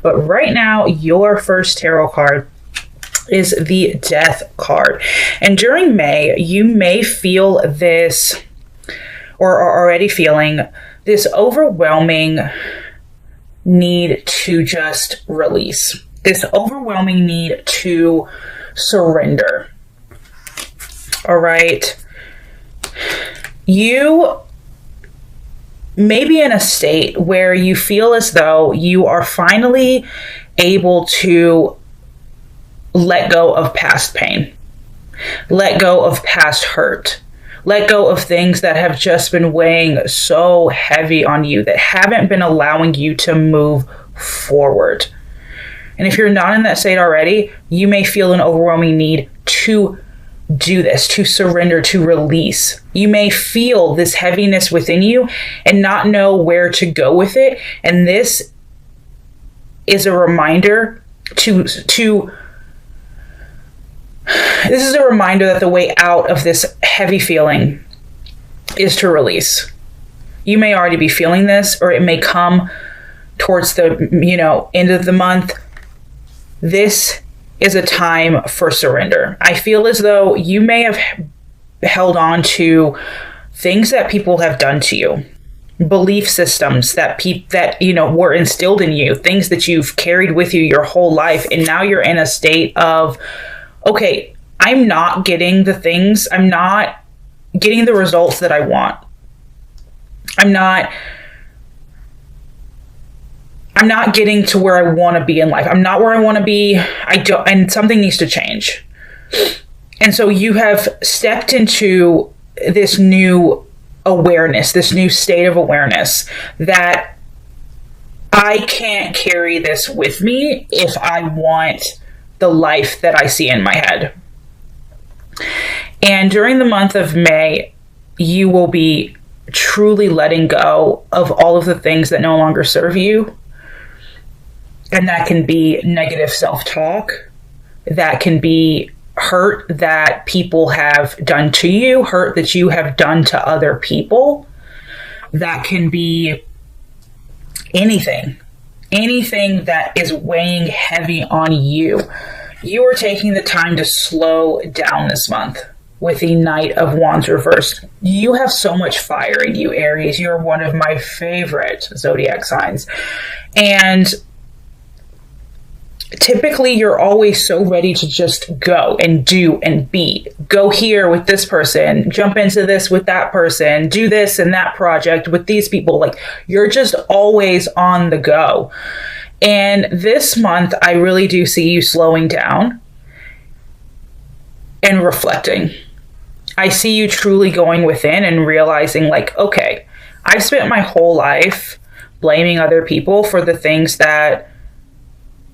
But right now, your first tarot card is the Death card. And during May, you may feel this, or are already feeling this overwhelming need to just release, this overwhelming need to surrender. All right. You may be in a state where you feel as though you are finally able to let go of past pain, let go of past hurt, let go of things that have just been weighing so heavy on you, that haven't been allowing you to move forward. And if you're not in that state already, you may feel an overwhelming need to do this, to surrender, to release. You may feel this heaviness within you and not know where to go with it. And this is a reminder that the way out of this heavy feeling is to release. You may already be feeling this, or it may come towards the, end of the month. This is a time for surrender. I feel as though you may have held on to things that people have done to you, belief systems that were instilled in you, things that you've carried with you your whole life, and now you're in a state of, okay, I'm not getting the results that I want. I'm not getting to where I want to be in life. I'm not where I want to be. And something needs to change. And so you have stepped into this new awareness, this new state of awareness that I can't carry this with me if I want the life that I see in my head. And during the month of May, you will be truly letting go of all of the things that no longer serve you. And that can be negative self-talk. That can be hurt that people have done to you, hurt that you have done to other people. That can be anything that is weighing heavy on you. You are taking the time to slow down this month with the Knight of Wands reversed. You have so much fire in you, Aries. You're one of my favorite zodiac signs. And typically you're always so ready to just go and do and be. Go here with this person, jump into this with that person, do this and that project with these people. Like, you're just always on the go. And this month, I really do see you slowing down and reflecting. I see you truly going within and realizing, like, okay, I've spent my whole life blaming other people for the things that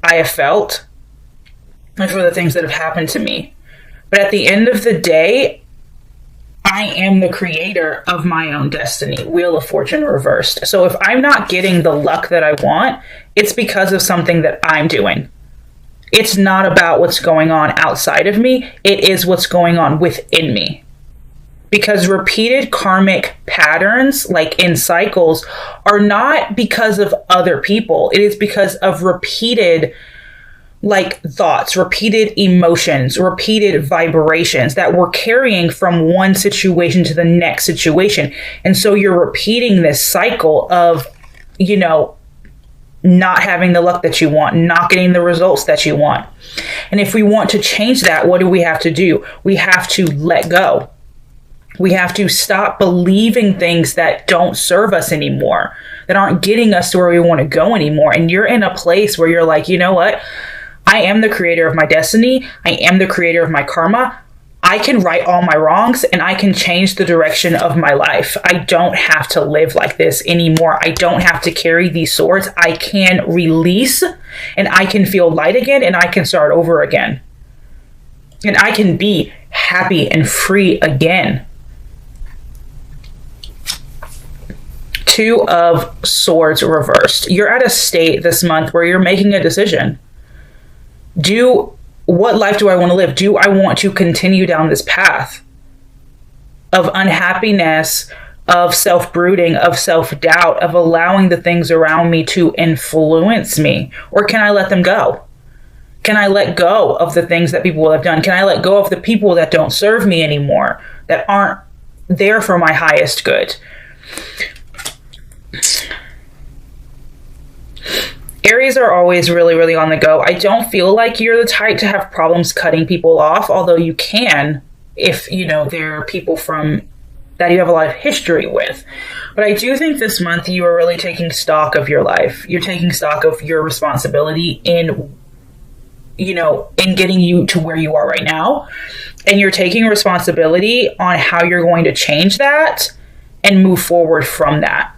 I have felt and for the things that have happened to me. But at the end of the day, I am the creator of my own destiny. Wheel of Fortune reversed. So if I'm not getting the luck that I want, it's because of something that I'm doing. It's not about what's going on outside of me. It is what's going on within me. Because repeated karmic patterns, like in cycles, are not because of other people. It is because of repeated thoughts, repeated emotions, repeated vibrations that we're carrying from one situation to the next situation. And so you're repeating this cycle of, not having the luck that you want, not getting the results that you want. And if we want to change that, what do we have to do? We have to let go. We have to stop believing things that don't serve us anymore, that aren't getting us to where we want to go anymore. And you're in a place where you're like, you know what? I am the creator of my destiny. I am the creator of my karma. I can right all my wrongs and I can change the direction of my life. I don't have to live like this anymore. I don't have to carry these swords. I can release and I can feel light again and I can start over again. And I can be happy and free again. Two of Swords reversed. You're at a state this month where you're making a decision. What life do I want to live? Do I want to continue down this path of unhappiness of self-brooding, of self-doubt, of allowing the things around me to influence me? Or can I let them go? Can I let go of the things that people have done? Can I let go of the people that don't serve me anymore, that aren't there for my highest good? Aries are always really, really on the go. I don't feel like you're the type to have problems cutting people off, although you can if, there are people from that you have a lot of history with. But I do think this month you are really taking stock of your life. You're taking stock of your responsibility in getting you to where you are right now. And you're taking responsibility on how you're going to change that and move forward from that.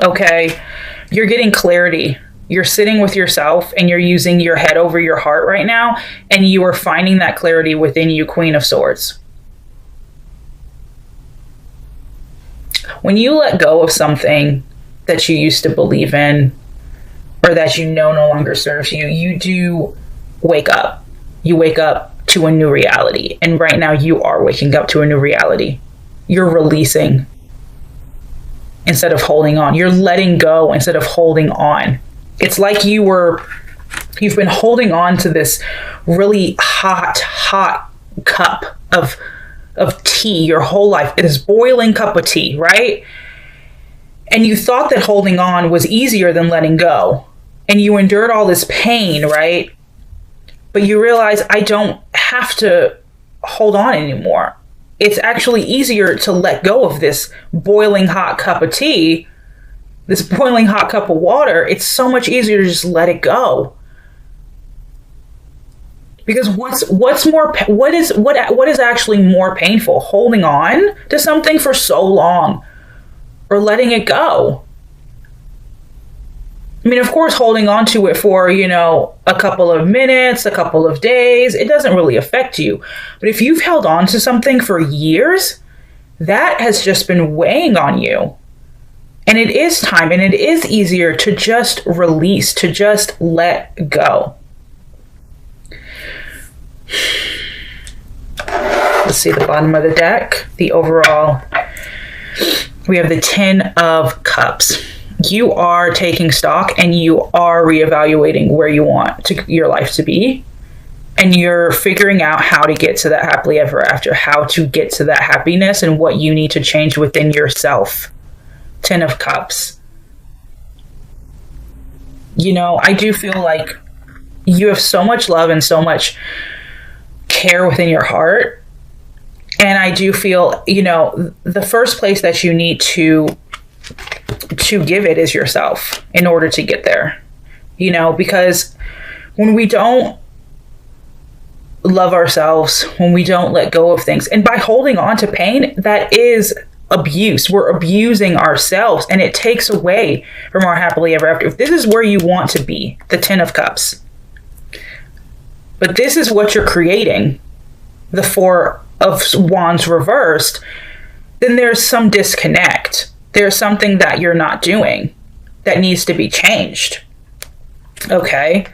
Okay? You're getting clarity. You're sitting with yourself and you're using your head over your heart right now. And you are finding that clarity within you, Queen of Swords. When you let go of something that you used to believe in, or that no longer serves you, you do wake up. You wake up to a new reality. And right now you are waking up to a new reality. You're releasing instead of holding on. You're letting go instead of holding on. It's like you've been holding on to this really hot cup of tea your whole life. This boiling cup of tea, right? And you thought that holding on was easier than letting go. And you endured all this pain, right? But you realize, I don't have to hold on anymore. It's actually easier to let go of this boiling hot cup of tea, this boiling hot cup of water. It's so much easier to just let it go. Because what is actually more painful? Holding on to something for so long, or letting it go? I mean, of course, holding on to it for, a couple of minutes, a couple of days, it doesn't really affect you. But if you've held on to something for years, that has just been weighing on you. And it is time, and it is easier to just release, to just let go. Let's see the bottom of the deck. The overall, we have the 10 of Cups. You are taking stock and you are reevaluating where you want your life to be. And you're figuring out how to get to that happily ever after, how to get to that happiness and what you need to change within yourself. 10 of Cups. I do feel like you have so much love and so much care within your heart. And I do feel, the first place that you need to give it is yourself in order to get there. Because when we don't love ourselves, when we don't let go of things, and by holding on to pain, that is abuse. We're abusing ourselves, and it takes away from our happily ever after. If this is where you want to be, the 10 of Cups, but this is what you're creating, the 4 of Wands reversed, then there's some disconnect. There's something that you're not doing that needs to be changed. Okay?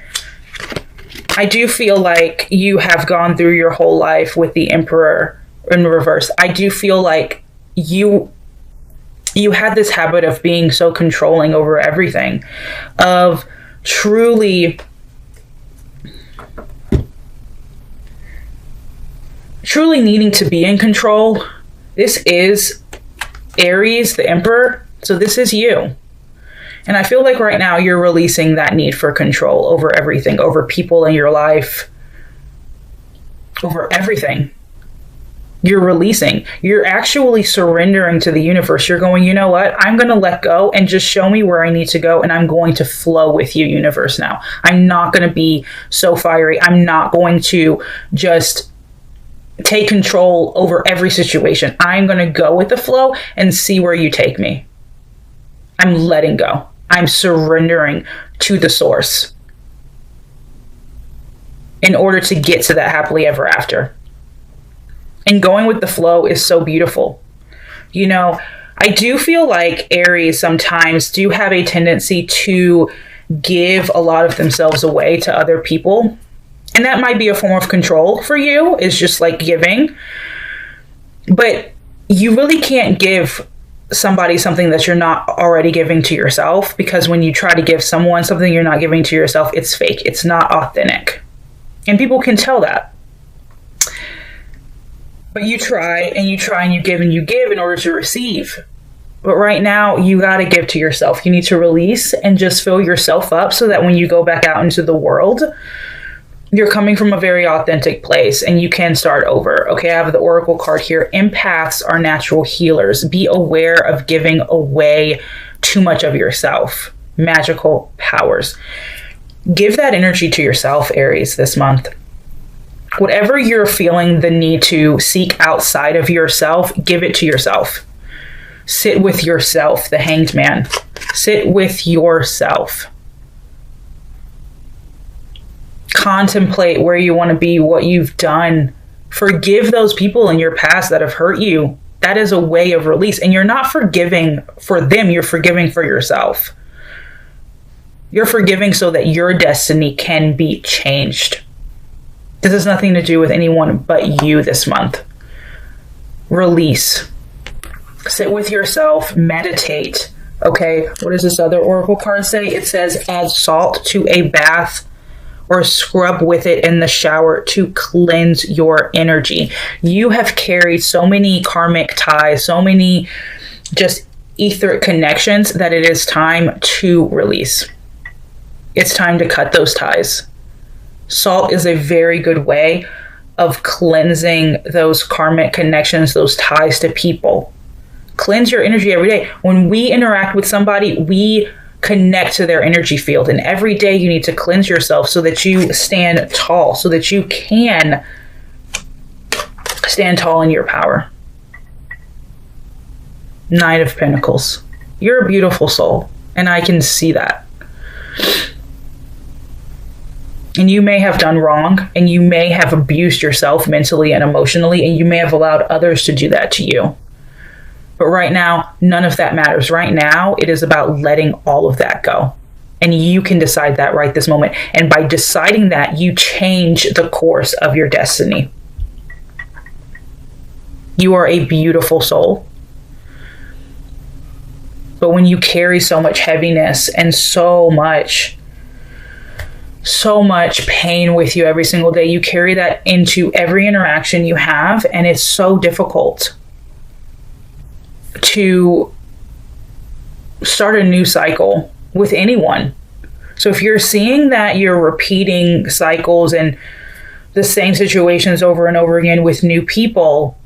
I do feel like you have gone through your whole life with the Emperor in reverse. I do feel like you had this habit of being so controlling over everything, of truly needing to be in control. This is Aries, the Emperor. So this is you. And I feel like right now you're releasing that need for control over everything, over people in your life, over everything. You're releasing. You're actually surrendering to the universe. You're going, you know what? I'm going to let go and just show me where I need to go. And I'm going to flow with you, universe, now. I'm not going to be so fiery. I'm not going to just take control over every situation. I'm going to go with the flow and see where you take me. I'm letting go. I'm surrendering to the source in order to get to that happily ever after. And going with the flow is so beautiful. I do feel like Aries sometimes do have a tendency to give a lot of themselves away to other people. And that might be a form of control for you, is just like giving. But you really can't give somebody something that you're not already giving to yourself, because when you try to give someone something you're not giving to yourself, it's fake. It's not authentic. And people can tell that. But you try and you try and you give in order to receive. But right now, you got to give to yourself. You need to release and just fill yourself up so that when you go back out into the world, you're coming from a very authentic place and you can start over. Okay, I have the Oracle card here. Empaths are natural healers. Be aware of giving away too much of yourself. Magical powers. Give that energy to yourself, Aries, this month. Whatever you're feeling the need to seek outside of yourself, give it to yourself. Sit with yourself, the Hanged Man. Sit with yourself. Contemplate where you want to be, what you've done. Forgive those people in your past that have hurt you. That is a way of release. And you're not forgiving for them, you're forgiving for yourself. You're forgiving so that your destiny can be changed. This has nothing to do with anyone but you this month. Release. Sit with yourself, meditate. Okay, what does this other Oracle card say? It says, add salt to a bath or scrub with it in the shower to cleanse your energy. You have carried so many karmic ties, so many just etheric connections that it is time to release. It's time to cut those ties. Salt is a very good way of cleansing those karmic connections, those ties to people. Cleanse your energy every day. When we interact with somebody, we connect to their energy field. And every day you need to cleanse yourself so that you stand tall, so that you can stand tall in your power. Knight of Pentacles. You're a beautiful soul, and I can see that. And you may have done wrong, and you may have abused yourself mentally and emotionally, and you may have allowed others to do that to you. But right now, none of that matters. Right now, it is about letting all of that go. And you can decide that right this moment. And by deciding that, you change the course of your destiny. You are a beautiful soul. But when you carry so much heaviness and so much pain with you every single day, you carry that into every interaction you have, and it's so difficult to start a new cycle with anyone. So if you're seeing that you're repeating cycles and the same situations over and over again with new people,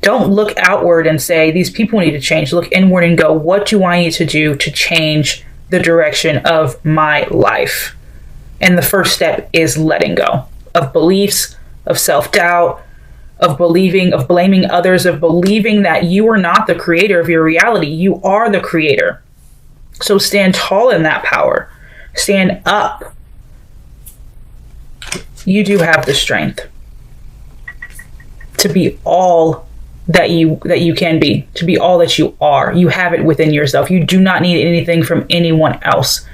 don't look outward and say, these people need to change. Look inward and go, what do I need to do to change the direction of my life? And the first step is letting go of beliefs, of self-doubt, of believing, of blaming others, of believing that you are not the creator of your reality. You are the creator. So stand tall in that power. Stand up. You do have the strength to be all that you can be, to be all that you are. You have it within yourself. You do not need anything from anyone else.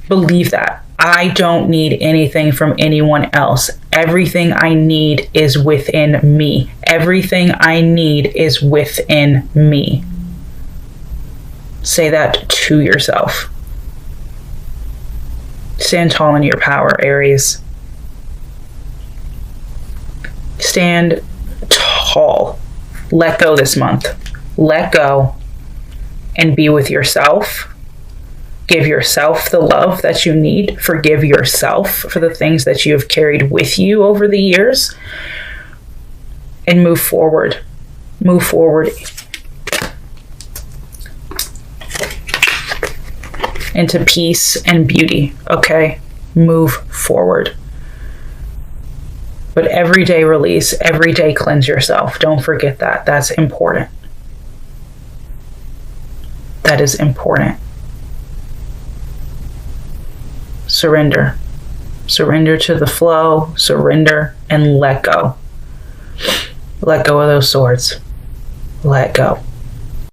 Believe that. I don't need anything from anyone else. Everything I need is within me. Everything I need is within me. Say that to yourself. Stand tall in your power, Aries. Stand tall. Let go this month. Let go and be with yourself. Give yourself the love that you need. Forgive yourself for the things that you have carried with you over the years. And move forward. Move forward into peace and beauty. Okay? Move forward. But every day release, every day cleanse yourself. Don't forget that. That's important. That is important. Surrender. Surrender to the flow. Surrender and let go. Let go of those swords. Let go.